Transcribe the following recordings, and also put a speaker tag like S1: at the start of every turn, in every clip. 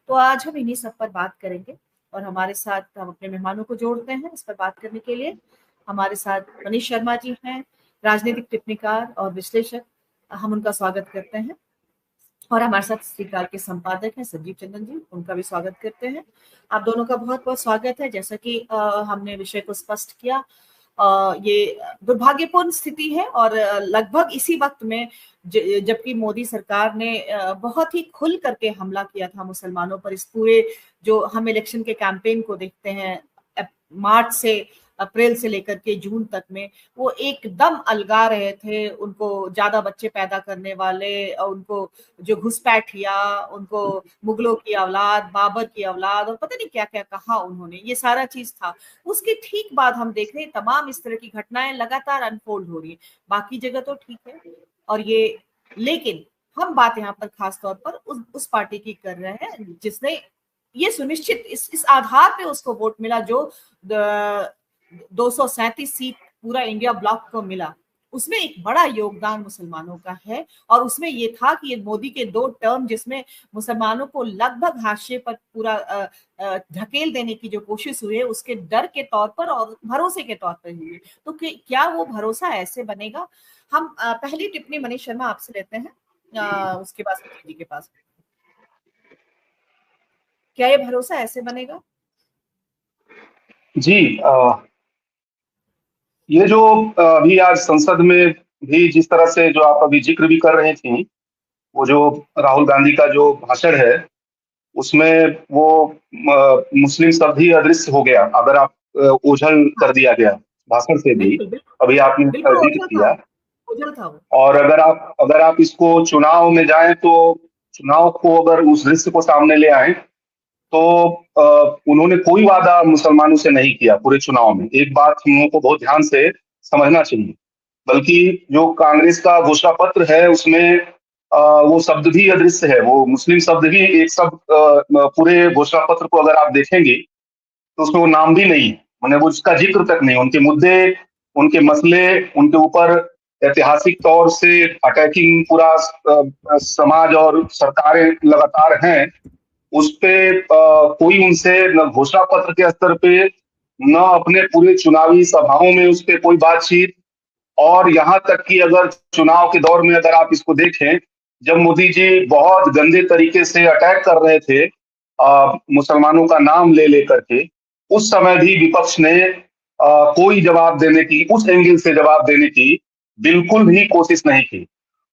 S1: तो आज हम इन्हीं सब पर बात करेंगे और हमारे साथ हम अपने मेहमानों को जोड़ते हैं इस पर बात करने के लिए। हमारे साथ मनीष शर्मा जी हैं, राजनीतिक टिप्पणीकार और विश्लेषक। हम उनका स्वागत करते हैं। और हमारे साथ श्रीकाल के संपादक हैं संजीव चंदन जी, उनका भी स्वागत करते हैं। आप दोनों का बहुत बहुत स्वागत है। जैसा कि हमने विषय को स्पष्ट किया, ये दुर्भाग्यपूर्ण स्थिति है और लगभग इसी वक्त में जबकि मोदी सरकार ने बहुत ही खुल करके हमला किया था मुसलमानों पर, इस पूरे जो हम इलेक्शन के कैंपेन को देखते हैं मार्च से अप्रैल से लेकर के जून तक में, वो एकदम अलगा रहे थे उनको ज्यादा बच्चे पैदा करने वाले, उनको जो घुसपैठिया, उनको मुगलों की औलाद, बाबर की औलाद और पता नहीं क्या क्या कहा उन्होंने, ये सारा चीज था। उसके ठीक बाद हम देख रहे हैं तमाम इस तरह की घटनाएं लगातार अनफोल्ड हो रही है। बाकी जगह तो ठीक है और ये, लेकिन हम बात यहाँ पर खास तौर पर उस पार्टी की कर रहे हैं जिसने ये सुनिश्चित इस आधार पे उसको वोट मिला जो 237 सीट पूरा इंडिया ब्लॉक को मिला, उसमें एक बड़ा योगदान मुसलमानों का है। और उसमें ये था कि ये मोदी के 2 टर्म जिसमें मुसलमानों को लगभग हाशिए पर पूरा ढकेल देने की जो कोशिश हुई है, उसके डर के तौर पर और भरोसे के तौर पर हुई है। तो क्या वो भरोसा ऐसे बनेगा? हम पहली टिप्पणी मनीष शर्मा आपसे लेते हैं, उसके बाद जी के पास। क्या ये भरोसा ऐसे बनेगा?
S2: जी, ये जो अभी आज संसद में भी जिस तरह से जो आप अभी जिक्र भी कर रहे थी, वो जो राहुल गांधी का जो भाषण है उसमें वो मुस्लिम शब्द ही अदृश्य हो गया। अगर आप ओझल कर दिया गया भाषण से भी, अभी आपने जिक्र किया। और अगर आप इसको चुनाव में जाएं तो चुनाव को अगर उस दृश्य को सामने ले आए तो उन्होंने कोई वादा मुसलमानों से नहीं किया पूरे चुनाव में। एक बात हम लोगों को बहुत ध्यान से समझना चाहिए, बल्कि जो कांग्रेस का घोषणा पत्र है उसमें वो शब्द भी अदृश्य है, वो मुस्लिम शब्द भी एक शब्द पूरे घोषणा पत्र को अगर आप देखेंगे तो उसमें वो नाम भी नहीं है, मैंने वो उसका जिक्र तक नहीं। उनके मुद्दे, उनके मसले, उनके ऊपर ऐतिहासिक तौर से अटैकिंग पूरा समाज और सरकारें लगातार हैं, उस पे कोई उनसे न घोषणा पत्र के स्तर पे न अपने पूरे चुनावी सभाओं में उस पे कोई बातचीत। और यहाँ तक कि अगर चुनाव के दौर में अगर आप इसको देखें, जब मोदी जी बहुत गंदे तरीके से अटैक कर रहे थे मुसलमानों का नाम ले लेकर के, उस समय भी विपक्ष ने कोई जवाब देने की, उस एंगल से जवाब देने की बिल्कुल भी कोशिश नहीं की।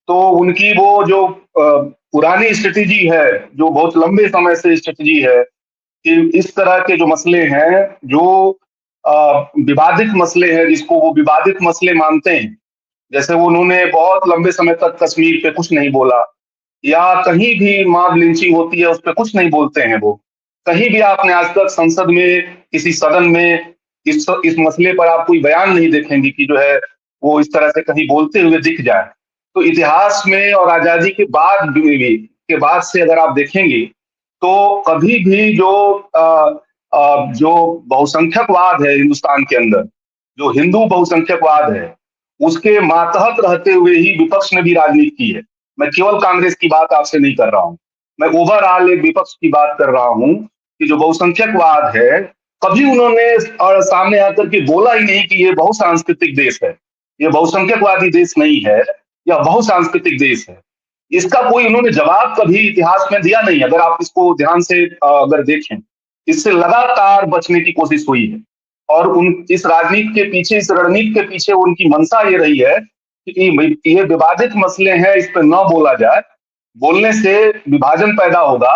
S2: तो उनकी वो जो पुरानी स्ट्रेटेजी है, जो बहुत लंबे समय से स्ट्रेटेजी है कि इस तरह के जो मसले हैं, जो विवादित मसले हैं, जिसको वो विवादित मसले मानते हैं, जैसे उन्होंने बहुत लंबे समय तक कश्मीर पे कुछ नहीं बोला, या कहीं भी मॉब लिंचिंग होती है उस पर कुछ नहीं बोलते हैं वो। कहीं भी आपने आज तक संसद में, किसी सदन में इस मसले पर आप कोई बयान नहीं देखेंगे कि जो है वो इस तरह से कहीं बोलते हुए दिख जाए। तो इतिहास में और आजादी के बाद भी के बाद से अगर आप देखेंगे तो कभी भी जो बहुसंख्यकवाद है हिंदुस्तान के अंदर, जो हिंदू बहुसंख्यकवाद है, उसके मातहत रहते हुए ही विपक्ष ने भी राजनीति की है। मैं केवल कांग्रेस की बात आपसे नहीं कर रहा हूं, मैं ओवरऑल एक विपक्ष की बात कर रहा हूं कि जो बहुसंख्यकवाद है, कभी उन्होंने सामने आकर के बोला ही नहीं कि ये बहुसांस्कृतिक देश है, ये बहुसंख्यकवादी देश नहीं है, यह बहुसांस्कृतिक देश है। इसका कोई उन्होंने जवाब कभी इतिहास में दिया नहीं। अगर आप इसको ध्यान से अगर देखें, इससे लगातार बचने की कोशिश हुई है। और इस राजनीति के पीछे, इस रणनीति के पीछे उनकी मंशा ये रही है कि ये विवादित मसले हैं, इस पर न बोला जाए, बोलने से विभाजन पैदा होगा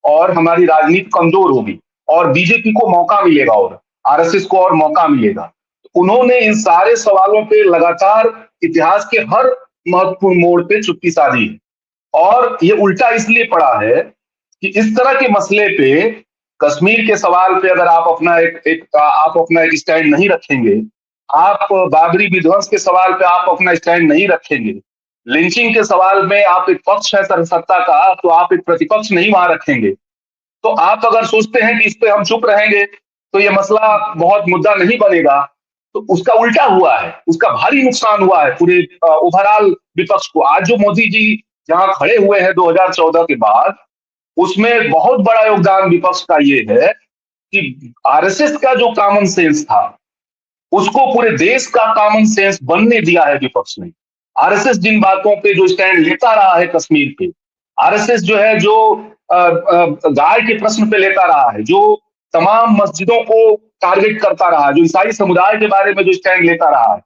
S2: और हमारी राजनीति कमजोर होगी और बीजेपी को मौका मिलेगा और आरएसएस को और मौका मिलेगा। तो उन्होंने इन सारे सवालों पे लगातार इतिहास के हर महत्वपूर्ण मोड़ पे चुप्पी साधी है। और ये उल्टा इसलिए पड़ा है कि इस तरह के मसले पे, कश्मीर के सवाल पे अगर आप अपना एक स्टैंड नहीं रखेंगे, आप बाबरी विध्वंस के सवाल पे आप अपना स्टैंड नहीं रखेंगे, लिंचिंग के सवाल में आप एक पक्ष है सत्ता का तो आप एक प्रतिपक्ष नहीं वहां रखेंगे, तो आप अगर सोचते हैं कि इस पे हम चुप रहेंगे तो ये मसला बहुत मुद्दा नहीं बनेगा, तो उसका उल्टा हुआ है, उसका भारी नुकसान हुआ है पूरे ओवरऑल विपक्ष को। आज जो मोदी जी जहां खड़े हुए हैं 2014 के बाद, उसमें बहुत बड़ा योगदान विपक्ष का ये है कि आरएसएस का जो कॉमन सेंस था उसको पूरे देश का कॉमन सेंस बनने दिया है विपक्ष ने। आरएसएस जिन बातों पे जो स्टैंड लेता रहा है कश्मीर पे, आरएसएस जो है जो गाय के प्रश्न पे लेता रहा है, जो तमाम मस्जिदों को टारगेट करता रहा है, जो ईसाई समुदाय के बारे में जो स्टैंड लेता रहा है,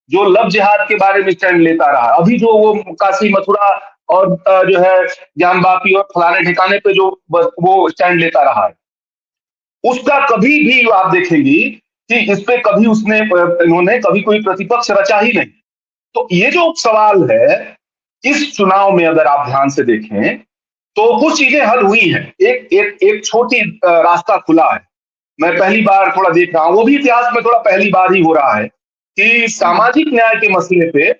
S2: जो लव जिहाद के बारे में स्टैंड लेता रहा है, अभी जो वो काशी मथुरा और जो है ज्ञान-वापी और फलाने ठिकाने पे जो वो स्टैंड लेता रहा है, उसका कभी भी आप देखेंगी कि इस पे कभी इन्होंने कभी कोई प्रतिपक्ष रचा ही नहीं। तो ये जो सवाल है, इस चुनाव में अगर आप ध्यान से देखें तो कुछ चीजें हल हुई हैं। एक छोटी रास्ता खुला है। मैं पहली बार थोड़ा देख रहा हूं, वो भी इतिहास में थोड़ा पहली बार ही हो रहा है कि सामाजिक न्याय के मसले पे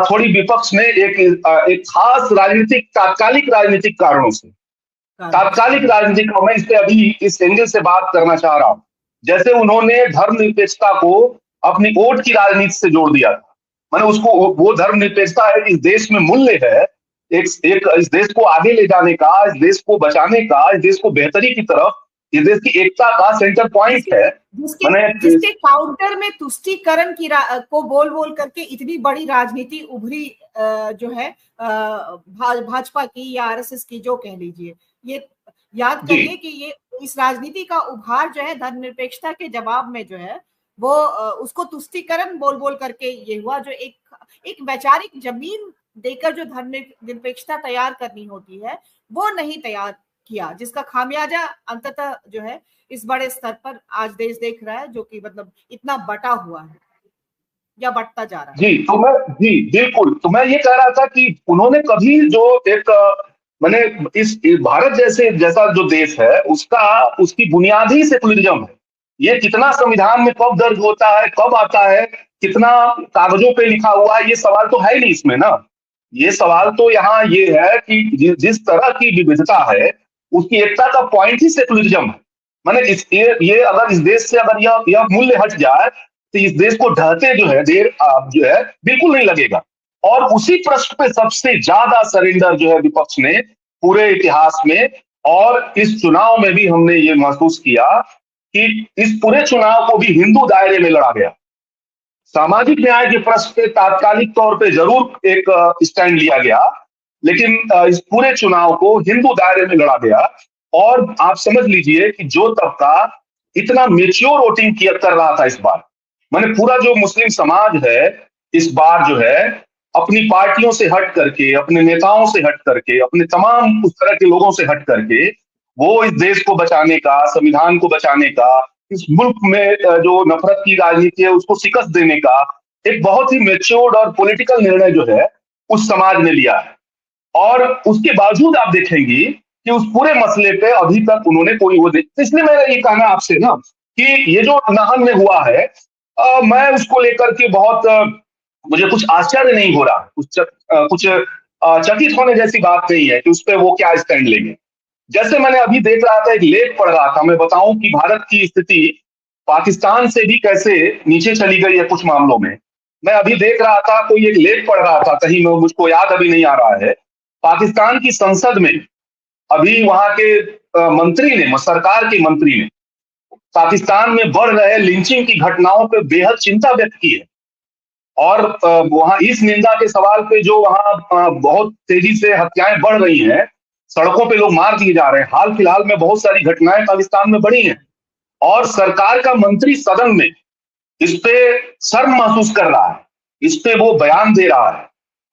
S2: थोड़ी विपक्ष ने एक खास तात्कालिक राजनीतिक कारणों से, तात्कालिक राजनीतिक, मैं इस पे अभी इस एंगल से बात करना चाह रहा हूं। जैसे उन्होंने धर्मनिरपेक्षता को अपनी वोट की राजनीति से जोड़ दिया था। मैंने उसको, वो धर्मनिरपेक्षता है, इस देश में मूल्य है, एक इस देश को आगे ले जाने का, इस देश को बचाने का, इस देश को बेहतरी की तरफ, इस देश की एकता का सेंटर पॉइंट है।
S1: जिसके काउंटर में तुष्टीकरण की को बोल बोल करके इतनी बड़ी राजनीति उभरी जो है भाजपा की या आरएसएस की, जो कह लीजिए, ये याद करिए कि ये इस राजनीति का उभार जो है धर्मनिरपेक्षता के जवाब में जो है वो उसको तुष्टीकरण बोल बोल करके ये हुआ, जो एक वैचारिक जमीन देकर जो धर्मनिरपेक्षता तैयार करनी होती है वो नहीं तैयार किया, जिसका खामियाजा अंततः जो है इस बड़े स्तर पर आज देश देख रहा है, जो कि मतलब इतना बटा हुआ है या बटता जा रहा है।
S2: जी बिल्कुल। तो मैं ये कह रहा था कि उन्होंने कभी जो एक मैंने इस भारत जैसा जो देश है उसकी बुनियाद ही सेकुलरिज्म है। ये कितना संविधान में कब दर्ज होता है, कब आता है, कितना कागजों पे लिखा हुआ है, ये सवाल तो है ही नहीं इसमें ना। ये सवाल तो यहाँ ये है कि जिस तरह की विविधता है उसकी एकता का पॉइंट ही सेकुलरिज्म है। मैंने ये अगर इस देश से अगर यह मूल्य हट जाए तो इस देश को ढहते जो है बिल्कुल नहीं लगेगा। और उसी प्रश्न पे सबसे ज्यादा सरेंडर जो है विपक्ष ने पूरे इतिहास में, और इस चुनाव में भी हमने ये महसूस किया कि इस पूरे चुनाव को भी हिंदू दायरे में लड़ा गया। सामाजिक न्याय के प्रश्न पे तात्कालिक तौर पे जरूर एक स्टैंड लिया गया, लेकिन इस पूरे चुनाव को हिंदू दायरे में लड़ा गया। और आप समझ लीजिए कि जो तबका इतना मेच्योर वोटिंग कर रहा था इस बार, माने पूरा जो मुस्लिम समाज है इस बार जो है अपनी पार्टियों से हट करके, अपने नेताओं से हट करके, अपने तमाम उस तरह के लोगों से हट करके वो इस देश को बचाने का, संविधान को बचाने का, इस मुल्क में जो नफरत की राजनीति है उसको शिकस्त देने का एक बहुत ही मेच्योर्ड और पॉलिटिकल निर्णय जो है उस समाज ने लिया है। और उसके बावजूद आप देखेंगी कि उस पूरे मसले पे अभी तक उन्होंने कोई वो नहीं। इसलिए मेरा ये कहना आपसे ना कि ये जो नाहन में हुआ है, मैं उसको लेकर के मुझे कुछ आश्चर्य नहीं हो रहा, कुछ चकित होने जैसी बात नहीं है कि उस पर वो क्या स्टैंड लेंगे। जैसे मैंने अभी देख रहा था, एक लेख पढ़ रहा था, मैं बताऊं कि भारत की स्थिति पाकिस्तान से भी कैसे नीचे चली गई है कुछ मामलों में। मैं अभी देख रहा था, कोई एक लेख पढ़ रहा था कहीं में, मुझको याद अभी नहीं आ रहा है। पाकिस्तान की संसद में अभी वहां के मंत्री ने, सरकार के मंत्री ने पाकिस्तान में बढ़ रहे लिंचिंग की घटनाओं पर बेहद चिंता व्यक्त की है। और वहां इस निंदा के सवाल पे जो वहां बहुत तेजी से हत्याएं बढ़ रही हैं, सड़कों पे लोग मार दिए जा रहे हैं, हाल फिलहाल में बहुत सारी घटनाएं पाकिस्तान में बढ़ी हैं, और सरकार का मंत्री सदन में इस पे शर्म महसूस कर रहा है, इस पे वो बयान दे रहा है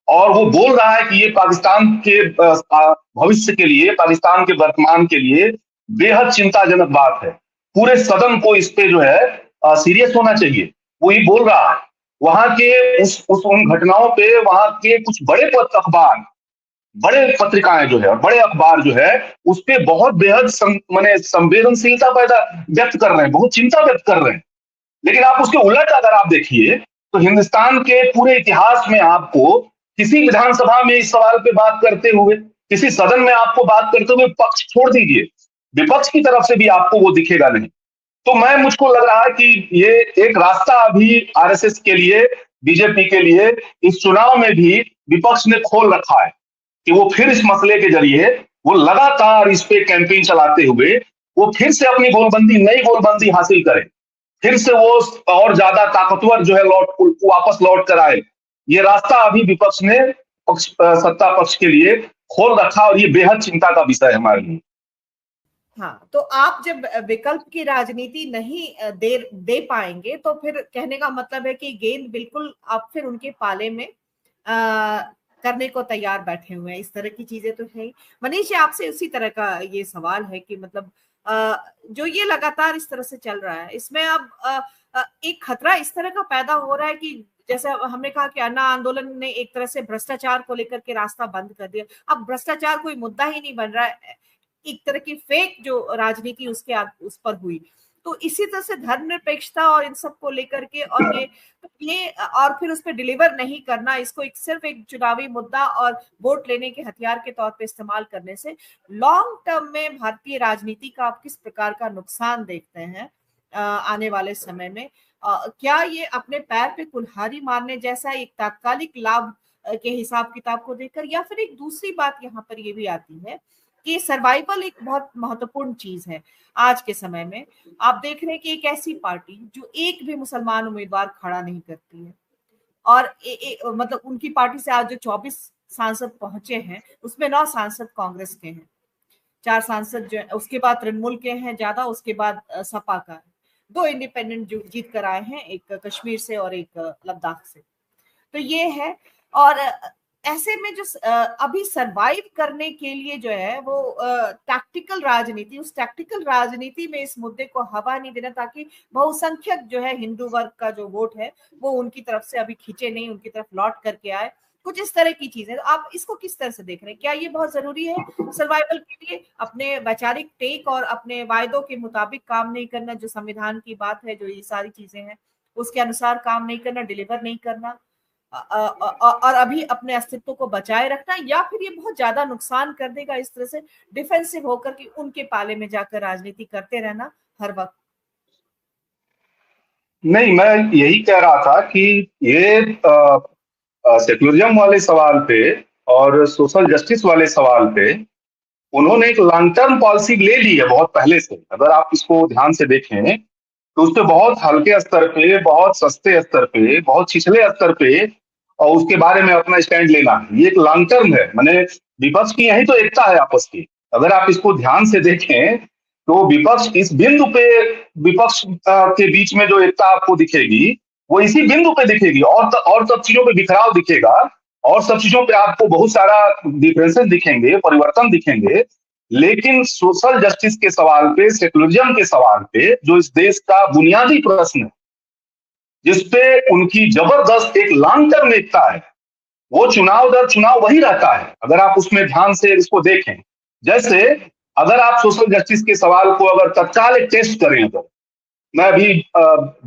S2: और वो बोल रहा है कि ये पाकिस्तान के भविष्य के लिए, पाकिस्तान के वर्तमान के लिए बेहद चिंताजनक बात है। पूरे सदन को इस पे जो है सीरियस होना चाहिए, वो ये बोल रहा है। वहां के उन घटनाओं पे वहां के कुछ बड़े अखबार, बड़े पत्रिकाएं जो है, बड़े अखबार जो है, उस पे बहुत बेहद संवेदनशीलता पैदा व्यक्त कर रहे हैं, बहुत चिंता व्यक्त कर रहे हैं। लेकिन आप उसके उलट अगर आप देखिए तो हिंदुस्तान के पूरे इतिहास में आपको किसी विधानसभा में इस सवाल पे बात करते हुए, किसी सदन में आपको बात करते हुए, पक्ष छोड़ दीजिए, विपक्ष की तरफ से भी आपको वो दिखेगा नहीं। तो मुझको लग रहा है कि ये एक रास्ता अभी आरएसएस के लिए, बीजेपी के लिए इस चुनाव में भी विपक्ष ने खोल रखा है कि वो फिर इस मसले के जरिए वो लगातार इस पे कैंपेन चलाते हुए वो फिर से अपनी गोलबंदी, नई गोलबंदी हासिल करे, फिर से वो और ज्यादा ताकतवर जो है वापस लौट कर आए। ये रास्ता अभी विपक्ष ने सत्ता पक्ष के लिए खोल रखा और ये बेहद चिंता का विषय है हमारे लिए।
S1: हाँ, तो आप जब विकल्प की राजनीति नहीं दे पाएंगे तो फिर कहने का मतलब है कि गेंद बिल्कुल आप फिर उनके पाले में करने को तैयार बैठे हुए हैं, इस तरह की चीजें तो है। मनीष, आपसे उसी तरह का ये सवाल है कि मतलब जो ये लगातार इस तरह से चल रहा है, इसमें अब एक खतरा इस तरह का पैदा हो रहा है कि जैसे हमने कहा कि अन्ना आंदोलन ने एक तरह से भ्रष्टाचार को लेकर के रास्ता बंद कर दिया। अब भ्रष्टाचार कोई मुद्दा ही नहीं बन रहा है, एक तरह की फेक जो राजनीति उस पर हुई। तो इसी तरह से धर्मनिरपेक्षता और इन सब को लेकर के और ये और फिर उस पर डिलीवर नहीं करना, इसको सिर्फ एक चुनावी मुद्दा और वोट लेने के हथियार के तौर पे इस्तेमाल करने से लॉन्ग टर्म में भारतीय राजनीति का आप किस प्रकार का नुकसान देखते हैं आने वाले समय में? क्या ये अपने पैर पे कुल्हाड़ी मारने जैसा एक तात्कालिक लाभ के हिसाब किताब को देखकर, या फिर एक दूसरी बात यहाँ पर ये भी आती है कि सर्वाइवल एक बहुत महत्वपूर्ण चीज है आज के समय में। आप देख रहे हैं कि एक ऐसी पार्टी जो एक भी मुसलमान उम्मीदवार खड़ा नहीं करती है, और मतलब उनकी पार्टी से आज जो 24 सांसद पहुंचे हैं उसमें 9 सांसद कांग्रेस के हैं, 4 सांसद जो उसके बाद तृणमूल के हैं ज्यादा, उसके बाद सपा का है, 2 इंडिपेंडेंट जो जीत कर आए हैं, एक कश्मीर से और एक लद्दाख से। तो ये है, और ऐसे में जो अभी सरवाइव करने के लिए जो है वो टैक्टिकल राजनीति, उस टैक्टिकल राजनीति में इस मुद्दे को हवा नहीं देना, ताकि बहुसंख्यक जो है हिंदू वर्ग का जो वोट है वो उनकी तरफ से अभी खींचे नहीं, उनकी तरफ लौट करके आए, कुछ इस तरह की चीजें। आप इसको किस तरह से देख रहे हैं? क्या ये बहुत जरूरी है सर्वाइवल के लिए, अपने वैचारिक टेक और अपने वायदों के मुताबिक काम नहीं करना, जो संविधान की बात है, जो ये सारी चीजें हैं उसके अनुसार काम नहीं करना, डिलीवर नहीं करना, और अभी अपने अस्तित्व को बचाए रखना, या फिर ये बहुत ज्यादा नुकसान कर देगा इस तरह से डिफेंसिव होकर कि उनके पाले में जाकर राजनीति करते रहना हर वक्त?
S2: नहीं, मैं यही कह रहा था कि ये सेक्युलरिज्म वाले सवाल पे और सोशल जस्टिस वाले सवाल पे उन्होंने एक लॉन्ग टर्म पॉलिसी ले ली है बहुत पहले से। अगर आप इसको ध्यान से देखें तो उसपे बहुत हल्के स्तर पे, बहुत सस्ते स्तर पे, बहुत छिछले स्तर पे और उसके बारे में अपना स्टैंड लेना है, ये एक लॉन्ग टर्म है। मैंने विपक्ष की यही तो एकता है आपस की। अगर आप इसको ध्यान से देखें तो विपक्ष इस बिंदु पे, विपक्ष के बीच में जो एकता आपको दिखेगी वो इसी बिंदु पे दिखेगी, और सब चीजों पे बिखराव दिखेगा, और सब चीजों पे आपको बहुत सारा डिफरेंसेस दिखेंगे, परिवर्तन दिखेंगे। लेकिन सोशल जस्टिस के सवाल पे, सेकुलरिज्म के सवाल पे, जो इस देश का बुनियादी प्रश्न है, जिसपे उनकी जबरदस्त एक लॉन्ग टर्म एकता है, वो चुनाव दर चुनाव वही रहता है। अगर आप उसमें ध्यान से इसको देखें, जैसे अगर आप सोशल जस्टिस के सवाल को अगर तत्काल एक टेस्ट करें, तो मैं अभी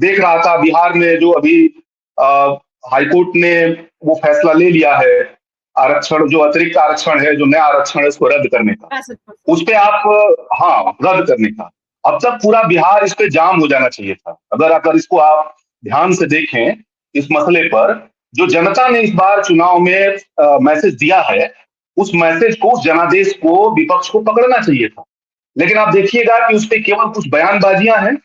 S2: देख रहा था बिहार में जो अभी हाईकोर्ट ने वो फैसला ले लिया है, आरक्षण जो अतिरिक्त आरक्षण है, जो नया आरक्षण है, उसको रद्द करने का, उस पे आप रद्द करने का, अब तक पूरा बिहार इस पे जाम हो जाना चाहिए था। अगर इसको आप ध्यान से देखें, इस मसले पर जो जनता ने इस बार चुनाव में मैसेज दिया है, उस मैसेज को, उस जनादेश को विपक्ष को पकड़ना चाहिए था। लेकिन आप देखिएगा कि उस पे केवल कुछ बयानबाजियां हैं,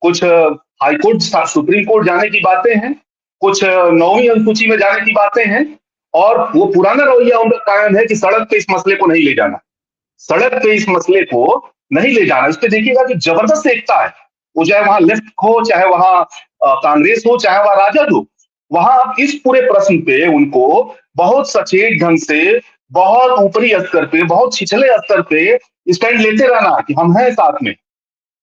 S2: कुछ हाईकोर्ट सुप्रीम कोर्ट जाने की बातें हैं, कुछ 9वीं अनुसूची में जाने की बातें हैं, और वो पुराना रवैया उनका कायम है कि सड़क पे इस मसले को नहीं ले जाना, सड़क पे इस मसले को नहीं ले जाना। इस पे देखिएगा कि जबरदस्त एकता है, वो चाहे वहां लेफ्ट हो, चाहे वहां कांग्रेस हो, चाहे वहां राजद हो, वहां इस पूरे प्रश्न पे उनको बहुत सचेत ढंग से, बहुत ऊपरी स्तर पे, बहुत छिछले स्तर पे स्टैंड लेते रहना कि हम हैं साथ में।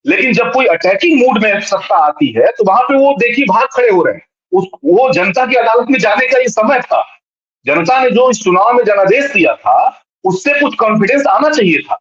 S2: लेकिन जब कोई अटैकिंग मूड में सत्ता आती है तो वहां पे वो देखिए भाग खड़े हो रहे हैं। वो जनता की अदालत में जाने का ये समय था। जनता ने जो इस चुनाव में जनादेश दिया था, उससे कुछ कॉन्फिडेंस आना चाहिए था।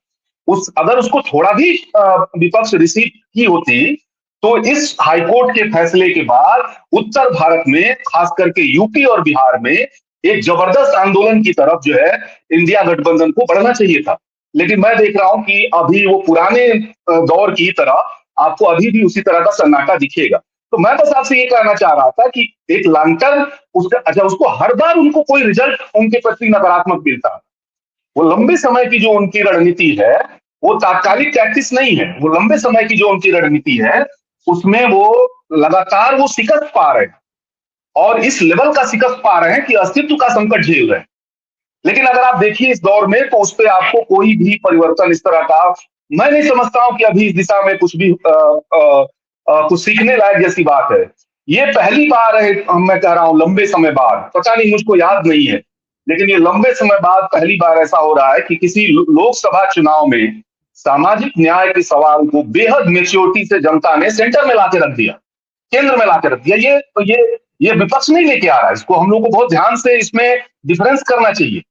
S2: अगर उसको थोड़ा भी विपक्ष रिसीव की होती, तो इस हाईकोर्ट के फैसले के बाद उत्तर भारत में, खास करके यूपी और बिहार में, एक जबरदस्त आंदोलन की तरफ जो है इंडिया गठबंधन को बढ़ना चाहिए था। लेकिन मैं देख रहा हूं कि अभी वो पुराने दौर की तरह आपको अभी भी उसी तरह का सन्नाटा दिखेगा। तो मैं बस आपसे ये कहना चाह रहा था कि एक लॉन्ग टर्म उसका, अच्छा, उसको हर बार उनको कोई रिजल्ट उनके प्रति नकारात्मक मिलता, वो लंबे समय की जो उनकी रणनीति है वो तात्कालिक टैक्टिस नहीं है, वो लंबे समय की जो उनकी रणनीति है उसमें वो लगातार वो शिकस्त पा रहे हैं और इस लेवल का शिकस्त पा रहे हैं कि अस्तित्व का संकट झेल रहे हैं। लेकिन अगर आप देखिए इस दौर में तो उस पर आपको कोई भी परिवर्तन इस तरह का मैं नहीं समझता हूं कि अभी इस दिशा में कुछ भी कुछ सीखने लायक जैसी बात है। ये पहली बार है, मैं कह रहा हूं लंबे समय बाद, पता नहीं मुझको याद नहीं है, लेकिन ये लंबे समय बाद पहली बार ऐसा हो रहा है कि किसी लोकसभा चुनाव में सामाजिक न्याय के सवाल को बेहद मेच्योरिटी से जनता ने सेंटर में लाके रख दिया, केंद्र में लाके रख दिया। ये विपक्ष नहीं लेके आ रहा है, इसको हम लोग को बहुत ध्यान से इसमें डिफरेंस करना चाहिए।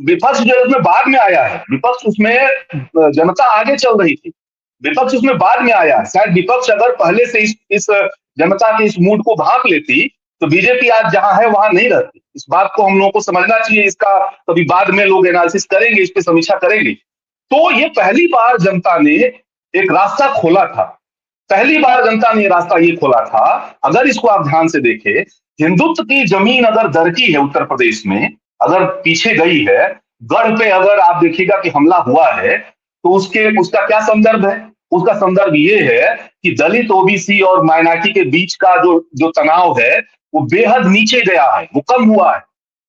S2: विपक्ष जो उसमें बाद में आया है, विपक्ष उसमें जनता आगे चल रही थी, विपक्ष उसमें बाद में आया है। शायद विपक्ष अगर पहले से इस जनता के इस मूड को भांप लेती तो बीजेपी आज जहां है वहां नहीं रहती। इस बात को हम लोगों को समझना चाहिए, इसका कभी बाद में लोग एनालिसिस करेंगे, इस पर समीक्षा करेंगे। तो ये पहली बार जनता ने एक रास्ता खोला था, पहली बार जनता ने रास्ता ये खोला था। अगर इसको आप ध्यान से देखें, हिंदुत्व की जमीन अगर दरकी है उत्तर प्रदेश में, अगर पीछे गई है, गढ़ पे अगर आप देखिएगा कि हमला हुआ है तो उसका क्या संदर्भ है? उसका संदर्भ ये है कि दलित, ओबीसी और माइनॉरिटी के बीच का जो तनाव है वो बेहद नीचे गया है, वो कम हुआ है।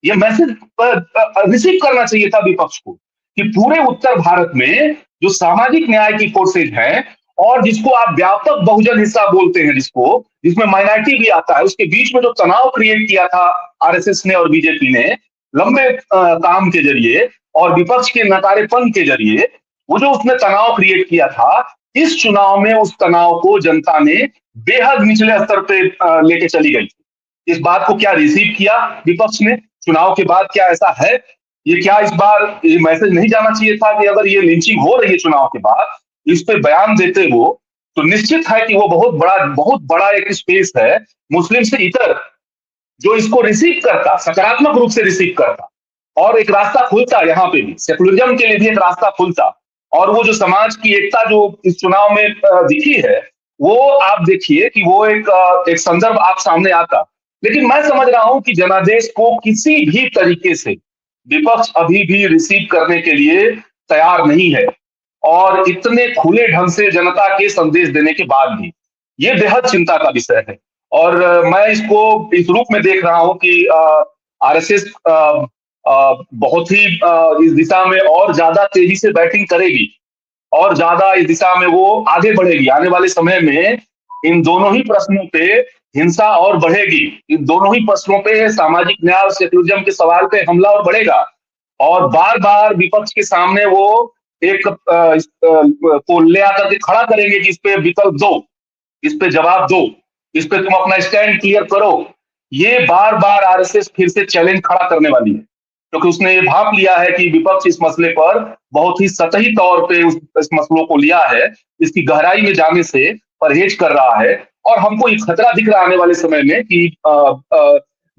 S2: ये मैसेज रिसीव करना चाहिए था विपक्ष को कि पूरे उत्तर भारत में जो सामाजिक न्याय की फोर्सेज हैं और जिसको आप व्यापक बहुजन हिस्सा बोलते हैं, जिसमें माइनॉरिटी भी आता है, उसके बीच में जो तनाव क्रिएट किया था आरएसएस ने और बीजेपी ने लंबे काम के जरिए और विपक्ष के नकारेपन के जरिए, वो जो उसने तनाव क्रिएट किया था, इस चुनाव में उस तनाव को जनता ने बेहद निचले स्तर पे लेके चली गई। इस बात को क्या रिसीव किया विपक्ष ने चुनाव के बाद? क्या ऐसा है? ये क्या इस बार ये मैसेज नहीं जाना चाहिए था कि अगर ये लिंचिंग हो रही है चुनाव के बाद, इस पे बयान देते हो तो निश्चित है कि वो बहुत बड़ा एक स्पेस है मुस्लिम से इतर जो इसको रिसीव करता, सकारात्मक रूप से रिसीव करता और एक रास्ता खुलता, यहाँ पे भी सेकुलरिज्म के लिए भी एक रास्ता खुलता। और वो जो समाज की एकता जो इस चुनाव में दिखी है, वो आप देखिए कि वो एक संदर्भ आप सामने आता। लेकिन मैं समझ रहा हूं कि जनादेश को किसी भी तरीके से विपक्ष अभी भी रिसीव करने के लिए तैयार नहीं है, और इतने खुले ढंग से जनता के संदेश देने के बाद भी ये बेहद चिंता का विषय है। और मैं इसको इस रूप में देख रहा हूं कि आरएसएस बहुत ही इस दिशा में और ज्यादा तेजी से बैटिंग करेगी और ज्यादा इस दिशा में वो आगे बढ़ेगी। आने वाले समय में इन दोनों ही प्रश्नों पे हिंसा और बढ़ेगी, इन दोनों ही प्रश्नों पे सामाजिक न्याय और सेकुलरिज्म के सवाल पे हमला और बढ़ेगा। और बार बार विपक्ष के सामने वो एक को ले आकर के खड़ा करेंगे कि इस पे विकल्प दो, इस पे जवाब दो, इस पे तुम अपना स्टैंड क्लियर करो। ये बार बार आरएसएस फिर से चैलेंज खड़ा करने वाली है, क्योंकि उसने ये भाप लिया है कि विपक्ष इस मसले पर बहुत ही सतही तौर पे इस मसलों को लिया है, इसकी गहराई में जाने से परहेज कर रहा है। और हमको ये खतरा दिख रहा है आने वाले समय में कि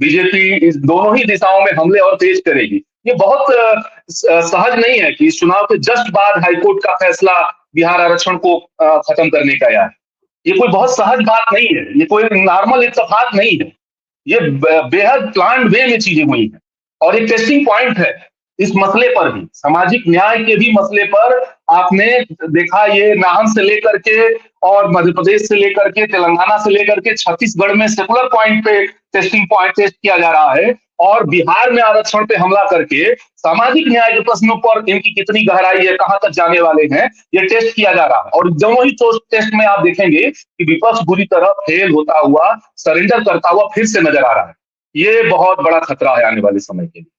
S2: बीजेपी इस दोनों ही दिशाओं में हमले और तेज करेगी। ये बहुत सहज नहीं है कि इस चुनाव के जस्ट बाद हाईकोर्ट का फैसला बिहार आरक्षण को खत्म करने का आया है। ये कोई बहुत सहज बात नहीं है, ये कोई नॉर्मल इत्तेफाक नहीं है, ये बेहद प्लान वे में चीजें हुई हैं। और एक टेस्टिंग पॉइंट है इस मसले पर भी, सामाजिक न्याय के भी मसले पर आपने देखा ये नाहन से लेकर के और मध्य प्रदेश से लेकर के तेलंगाना से लेकर के छत्तीसगढ़ में सेकुलर पॉइंट पे टेस्टिंग पॉइंट टेस्ट किया जा रहा है, और बिहार में आरक्षण पे हमला करके सामाजिक न्याय के प्रश्नों पर इनकी कितनी गहराई है, कहां तक जाने वाले हैं, ये टेस्ट किया जा रहा है। और दोनों ही टेस्ट में आप देखेंगे कि विपक्ष बुरी तरह फेल होता हुआ, सरेंडर करता हुआ फिर से नजर आ रहा है। ये बहुत बड़ा खतरा है आने वाले समय के लिए।